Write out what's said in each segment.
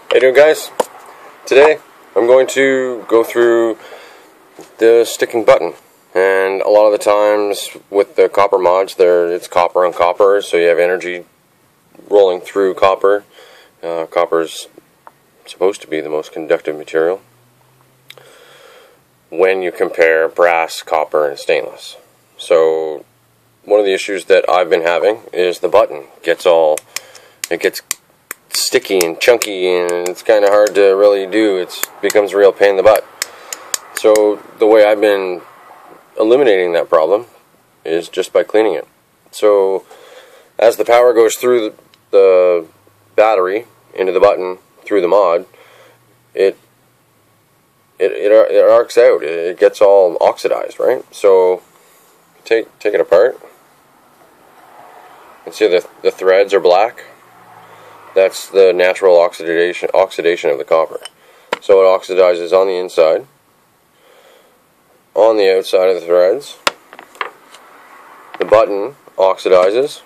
How you doing, guys? Today I'm going to go through the sticking button, and a lot of the times with the copper mods, it's copper on copper, so you have energy rolling through copper. Copper's supposed to be the most conductive material when you compare brass, copper, and stainless. So one of the issues that I've been having is the button gets sticky and chunky, and it's kind of hard to really do. It becomes a real pain in the butt. So the way I've been eliminating that problem is just by cleaning it. So as the power goes through the battery into the button through the mod, it arcs out. It gets all oxidized, right? So take it apart. You can see the threads are black. That's the natural oxidation of the copper. So it oxidizes on the inside, on the outside of the threads. The button oxidizes.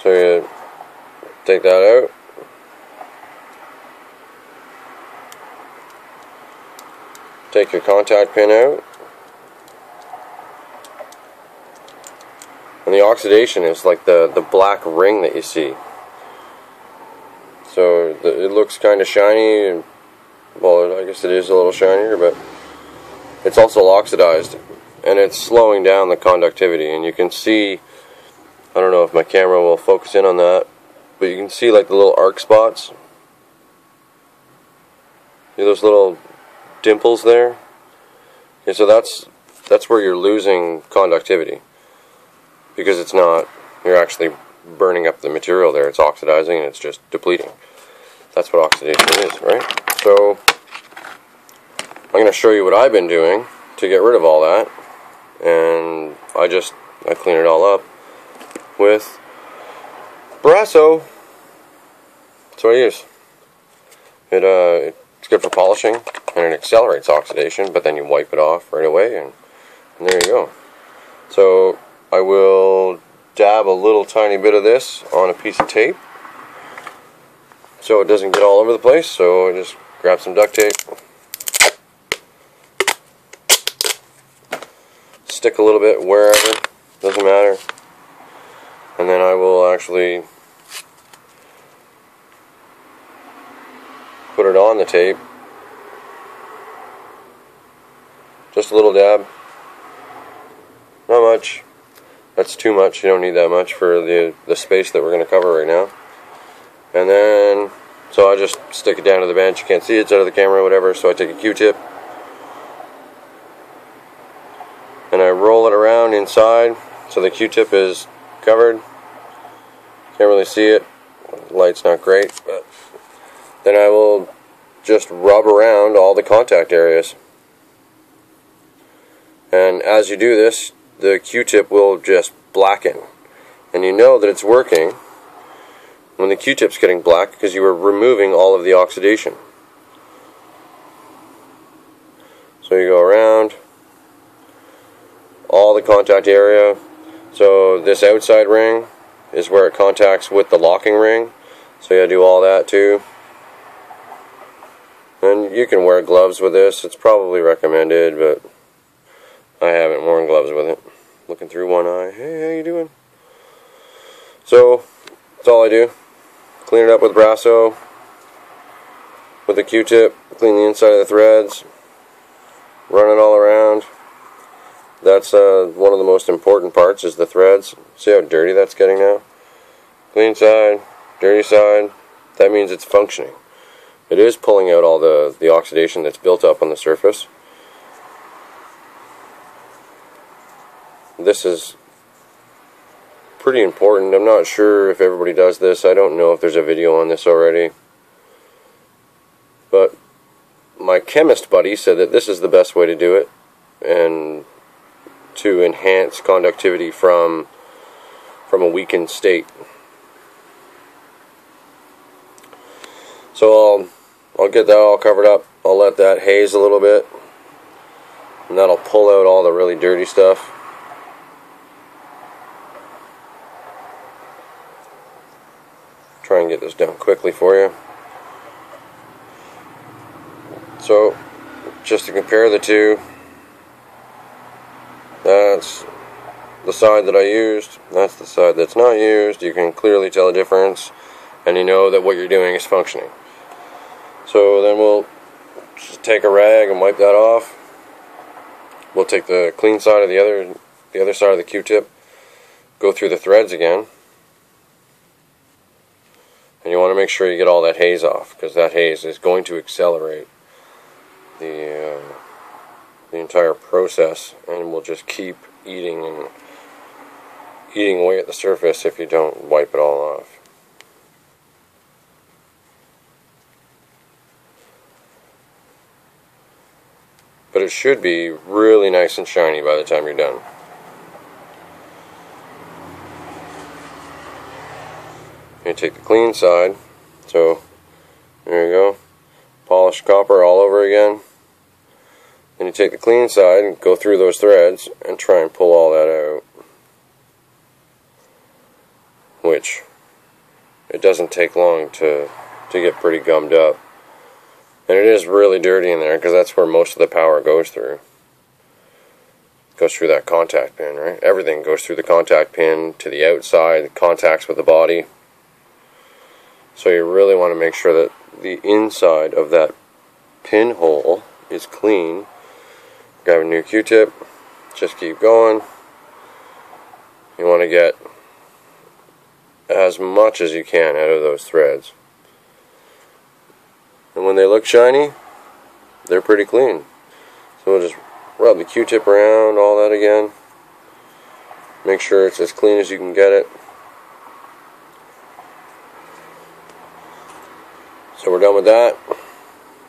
So you take that out. Take your contact pin out. And the oxidation is like the black ring that you see. So it looks kind of shiny, and well, I guess it is a little shinier, but it's also oxidized, and it's slowing down the conductivity. And you can see, I don't know if my camera will focus in on that, but you can see like the little arc spots. See those little dimples there? Okay, so that's where you're losing conductivity. Because it's not, you're actually burning up the material there. It's oxidizing and it's just depleting. That's what oxidation is, right? So I'm going to show you what I've been doing to get rid of all that. And I clean it all up with Brasso. That's what I use. It's good for polishing, and it accelerates oxidation, but then you wipe it off right away, and there you go. So I will dab a little tiny bit of this on a piece of tape so it doesn't get all over the place. So I just grab some duct tape, stick a little bit wherever, doesn't matter, and then I will actually put it on the tape. Just a little dab, not much. That's too much. You don't need that much for the space that we're going to cover right now. And then, so I just stick it down to the bench. You can't see it, it's out of the camera or whatever, so I take a Q-tip and I roll it around inside so the Q-tip is covered. Can't really see it. The light's not great, but then I will just rub around all the contact areas. And as you do this, the Q-tip will just blacken, and you know that it's working when the Q-tip's getting black because you were removing all of the oxidation. So you go around all the contact area. So this outside ring is where it contacts with the locking ring, so you gotta do all that too. And you can wear gloves with this. It's probably recommended, but I haven't worn gloves with it. Looking through one eye. Hey, how you doing? So that's all I do. Clean it up with Brasso, with a Q-tip. Clean the inside of the threads. Run it all around. That's one of the most important parts is the threads. See how dirty that's getting now? Clean side, dirty side. That means it's functioning. It is pulling out all the oxidation that's built up on the surface. This is pretty important. I'm not sure if everybody does this. I don't know if there's a video on this already. But my chemist buddy said that this is the best way to do it, and to enhance conductivity from a weakened state. So I'll get that all covered up. I'll let that haze a little bit, and that'll pull out all the really dirty stuff. Try and get this down quickly for you. So, just to compare the two, that's the side that I used, that's the side that's not used. You can clearly tell the difference, and you know that what you're doing is functioning. So then we'll just take a rag and wipe that off. We'll take the clean side of the other side of the Q-tip, go through the threads again, and you want to make sure you get all that haze off, because that haze is going to accelerate the entire process, and will just keep eating away at the surface if you don't wipe it all off. But it should be really nice and shiny by the time you're done. You take the clean side, so there you go, polished copper all over again. Then you take the clean side and go through those threads and try and pull all that out. Which, it doesn't take long to get pretty gummed up. And it is really dirty in there, because that's where most of the power goes through. It goes through that contact pin, right? Everything goes through the contact pin to the outside, the contacts with the body. So you really want to make sure that the inside of that pinhole is clean. Grab a new Q-tip, just keep going. You want to get as much as you can out of those threads. And when they look shiny, they're pretty clean. So we'll just rub the Q-tip around, all that again. Make sure it's as clean as you can get it. So we're done with that.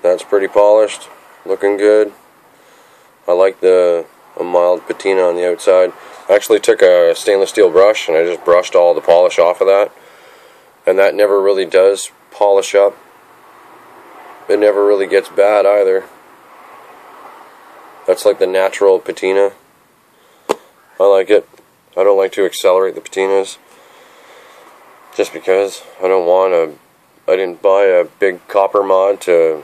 That's pretty polished, looking good. I like a mild patina on the outside. I actually took a stainless steel brush and I just brushed all the polish off of that. And that never really does polish up. It never really gets bad either. That's like the natural patina. I like it. I don't like to accelerate the patinas, just because I didn't buy a big copper mod to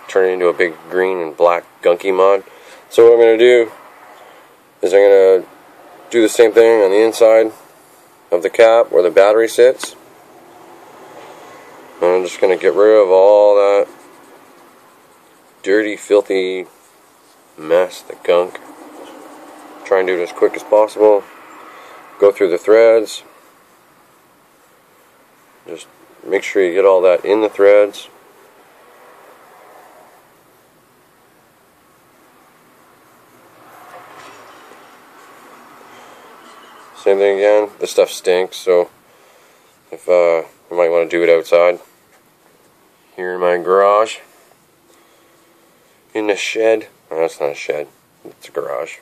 turn it into a big green and black gunky mod. So what I'm going to do is I'm going to do the same thing on the inside of the cap where the battery sits. And I'm just going to get rid of all that dirty, filthy mess, the gunk. Try and do it as quick as possible. Go through the threads. Just make sure you get all that in the threads. Same thing again. This stuff stinks, so if you might want to do it outside. Here in my garage. In the shed. Oh, that's not a shed. It's a garage.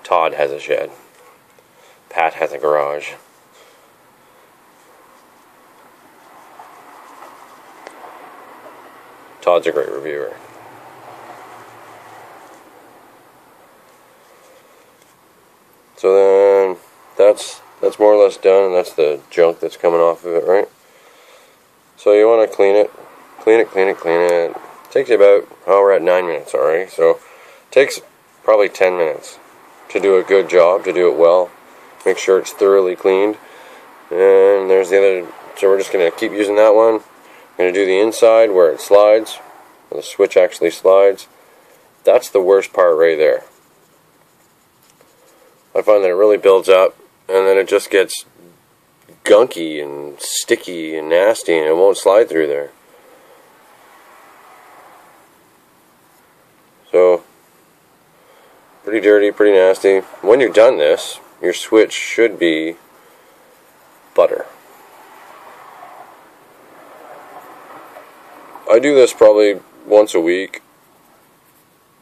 Todd has a shed. Pat has a garage. Todd's a great reviewer. So then that's more or less done, and that's the junk that's coming off of it, right? So you want to clean it. Clean it. Takes you about, we're at 9 minutes already, so it takes probably 10 minutes to do a good job, to do it well. Make sure it's thoroughly cleaned. And there's the other, so we're just going to keep using that one. I'm going to do the inside where it slides, where the switch actually slides. That's the worst part right there. I find that it really builds up, and then it just gets gunky and sticky and nasty, and it won't slide through there. So, pretty dirty, pretty nasty. When you're done this, your switch should be butter. I do this probably once a week,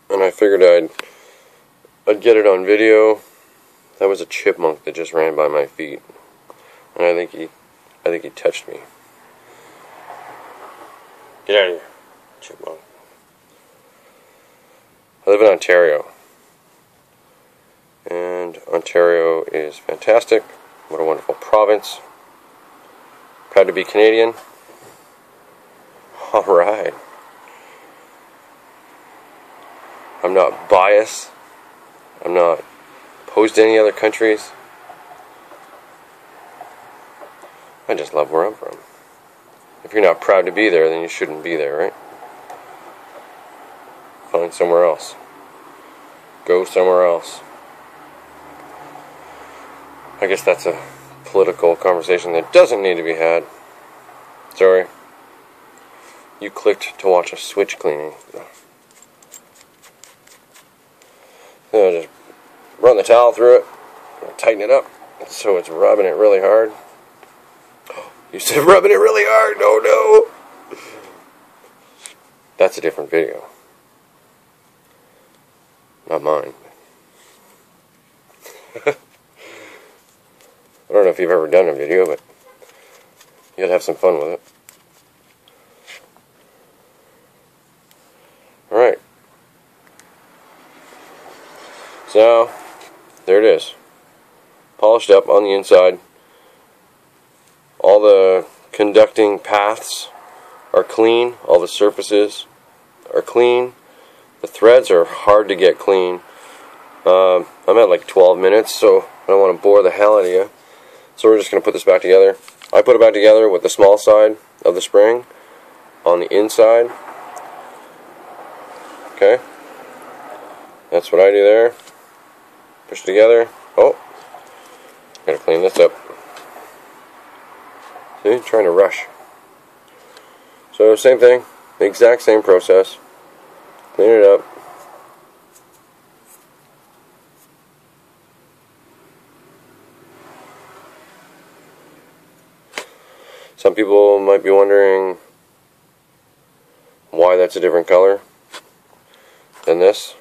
and I figured I'd get it on video. That was a chipmunk that just ran by my feet, and I think he touched me. Get out of here, chipmunk. I live in Ontario. and Ontario is fantastic. What a wonderful province. Proud to be Canadian. Alright. I'm not biased. I'm not opposed to any other countries. I just love where I'm from. If you're not proud to be there, then you shouldn't be there, right? Find somewhere else. Go somewhere else. I guess that's a political conversation that doesn't need to be had. Sorry. You clicked to watch a switch cleaning. Just run the towel through it, tighten it up so it's rubbing it really hard. You said rubbing it really hard? No. That's a different video. Not mine. I don't know if you've ever done a video, but you'll have some fun with it. Alright. So, there it is. Polished up on the inside. All the conducting paths are clean. All the surfaces are clean. The threads are hard to get clean. I'm at like 12 minutes, so I don't want to bore the hell out of you. So we're just going to put this back together. I put it back together with the small side of the spring on the inside. Okay. That's what I do there. Push it together. Oh. Gotta clean this up. See? Trying to rush. So same thing. The exact same process. Clean it up. Some people might be wondering why that's a different color than this.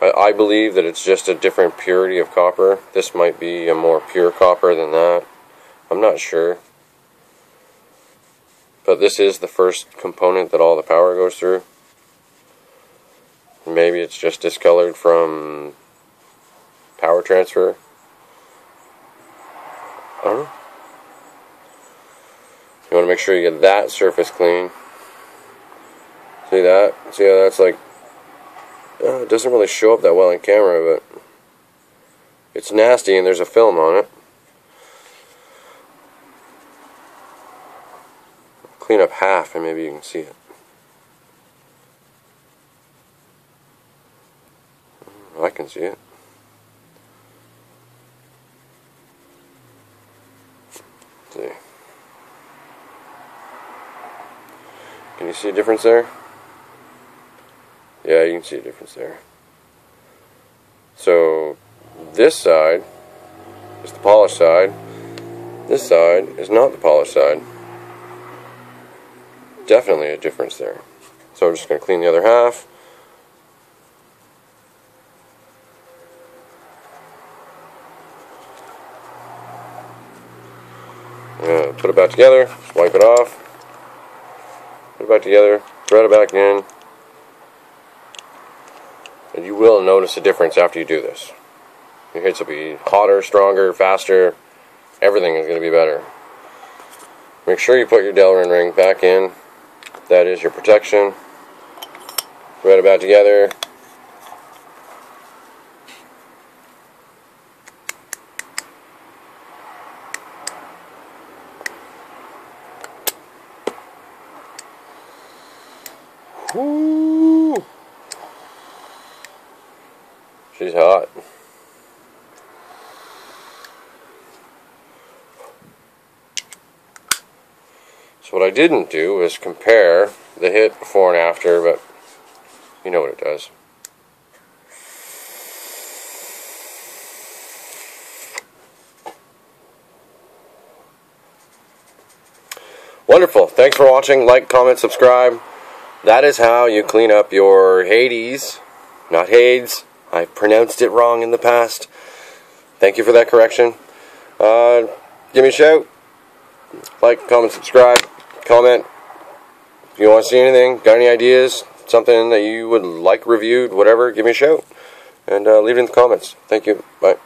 I believe that it's just a different purity of copper. This might be a more pure copper than that. I'm not sure. But this is the first component that all the power goes through. Maybe it's just discolored from power transfer. I don't know. You want to make sure you get that surface clean. See that? See how that's like... it doesn't really show up that well in camera, but it's nasty and there's a film on it. Clean up half and maybe you can see it. I can see it. Let's see. Can you see a difference there? Yeah, you can see a difference there. So, this side is the polished side. This side is not the polished side. Definitely a difference there. So we're just going to clean the other half. Put it back together, wipe it off. Put it back together, thread it back in. And you will notice a difference after you do this. Your hits will be hotter, stronger, faster. Everything is going to be better. Make sure you put your Delrin ring back in. That is your protection. Thread it back together. Woo! She's hot. So what I didn't do is compare the hit before and after, but you know what it does. Wonderful. Thanks for watching. Like, comment, subscribe. That is how you clean up your Hades, not Hades. I pronounced it wrong in the past. Thank you for that correction. Give me a shout. Like, comment, subscribe, comment. If you want to see anything, got any ideas, something that you would like reviewed, whatever, give me a shout. and leave it in the comments. Thank you. Bye.